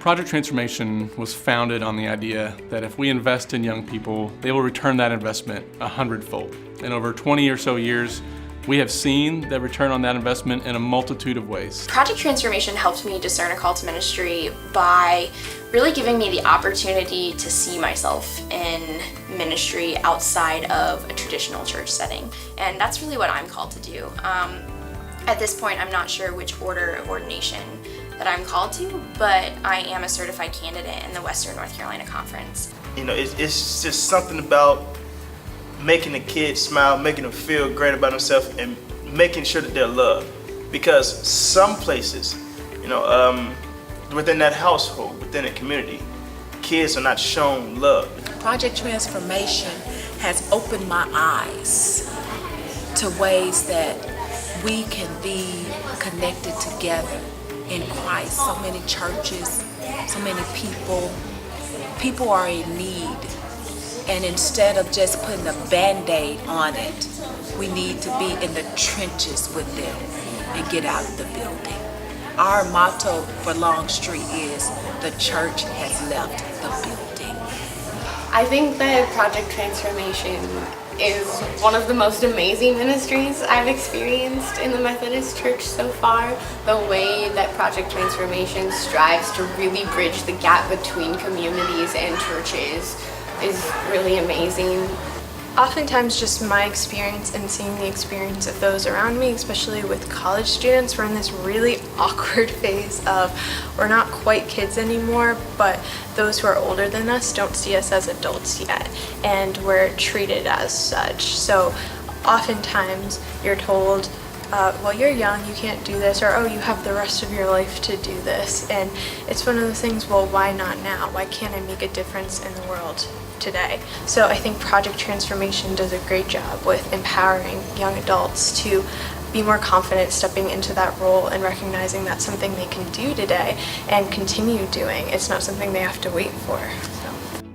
Project Transformation was founded on the idea that if we invest in young people, they will return that investment 100-fold. And over 20 or so years, we have seen the return on that investment in a multitude of ways. Project Transformation helped me discern a call to ministry by really giving me the opportunity to see myself in ministry outside of a traditional church setting. And that's really what I'm called to do. At this point, I'm not sure which order of ordination that I'm called to, but I am a certified candidate in the Western North Carolina Conference. You know, it's just something about making a kid smile, making them feel great about themselves, and making sure that they're loved. Because some places, you know, within that household, within a community, kids are not shown love. Project Transformation has opened my eyes to ways that we can be connected together in Christ. So many churches, so many people are in need. And instead of just putting a Band-Aid on it, we need to be in the trenches with them and get out of the building. Our motto for Longstreet is, the church has left the building. I think that Project Transformation is one of the most amazing ministries I've experienced in the Methodist Church so far. The way that Project Transformation strives to really bridge the gap between communities and churches is really amazing. Oftentimes just my experience and seeing the experience of those around me, especially with college students, we're in this really awkward phase of we're not quite kids anymore, but those who are older than us don't see us as adults yet, and we're treated as such. So oftentimes you're told, well, you're young, you can't do this, or oh, you have the rest of your life to do this. And it's one of the things, well, why not now? Why can't I make a difference in the world today? So I think Project Transformation does a great job with empowering young adults to be more confident stepping into that role and recognizing that's something they can do today and continue doing. It's not something they have to wait for.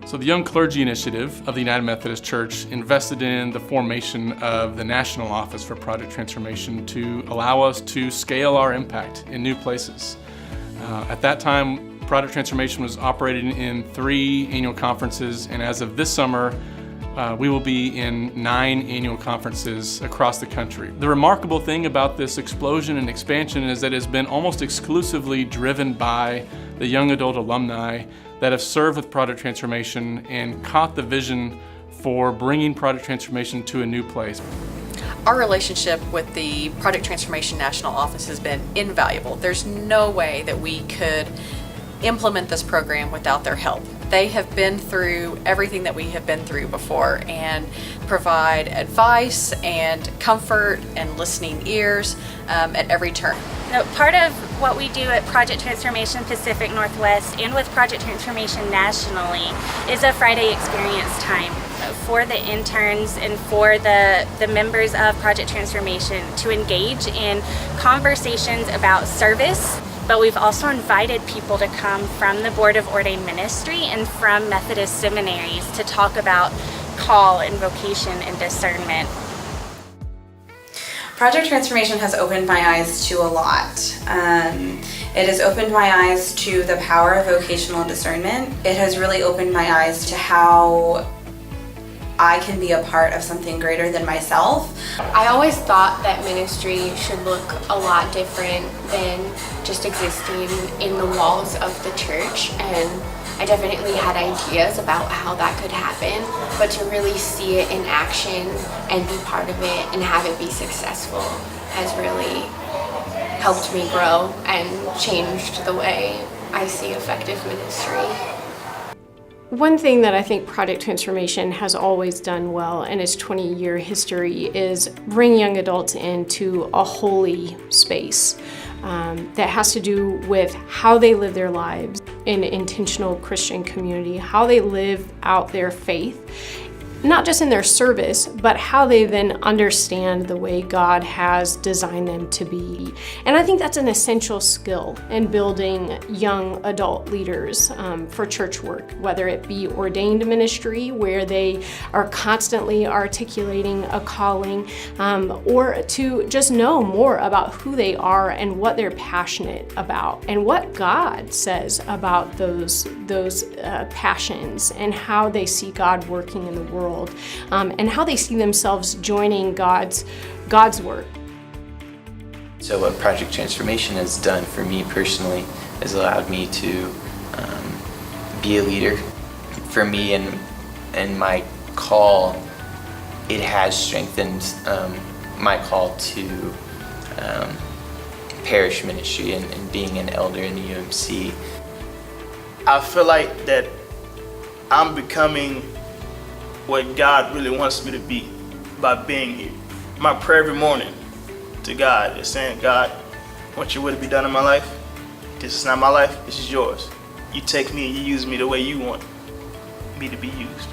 So the Young Clergy Initiative of the United Methodist Church invested in the formation of the National Office for Project Transformation to allow us to scale our impact in new places. At that time, Project Transformation was operating in 3 annual conferences, and as of this summer, we will be in 9 annual conferences across the country. The remarkable thing about this explosion and expansion is that it's been almost exclusively driven by the young adult alumni that have served with Project Transformation and caught the vision for bringing Project Transformation to a new place. Our relationship with the Project Transformation National Office has been invaluable. There's no way that we could implement this program without their help. They have been through everything that we have been through before and provide advice and comfort and listening ears at every turn. So part of what we do at Project Transformation Pacific Northwest and with Project Transformation nationally is a Friday experience time for the interns and for the members of Project Transformation to engage in conversations about service. But we've also invited people to come from the Board of Ordained Ministry and from Methodist seminaries to talk about call and vocation and discernment. Project Transformation has opened my eyes to a lot. It has opened my eyes to the power of vocational discernment. It has really opened my eyes to how I can be a part of something greater than myself. I always thought that ministry should look a lot different than just existing in the walls of the church, and I definitely had ideas about how that could happen, but to really see it in action and be part of it and have it be successful has really helped me grow and changed the way I see effective ministry. One thing that I think Project Transformation has always done well in its 20-year history is bring young adults into a holy space that has to do with how they live their lives in intentional Christian community, how they live out their faith, not just in their service, but how they then understand the way God has designed them to be. And I think that's an essential skill in building young adult leaders for church work, whether it be ordained ministry, where they are constantly articulating a calling, or to just know more about who they are and what they're passionate about, and what God says about those passions, and how they see God working in the world, and how they see themselves joining God's work. So what Project Transformation has done for me personally has allowed me to be a leader. For me and my call, it has strengthened my call to parish ministry and being an elder in the UMC. I feel like that I'm becoming what God really wants me to be by being here. My prayer every morning to God is saying, God, I want your will to be done in my life. This is not my life, this is yours. You take me and you use me the way you want me to be used.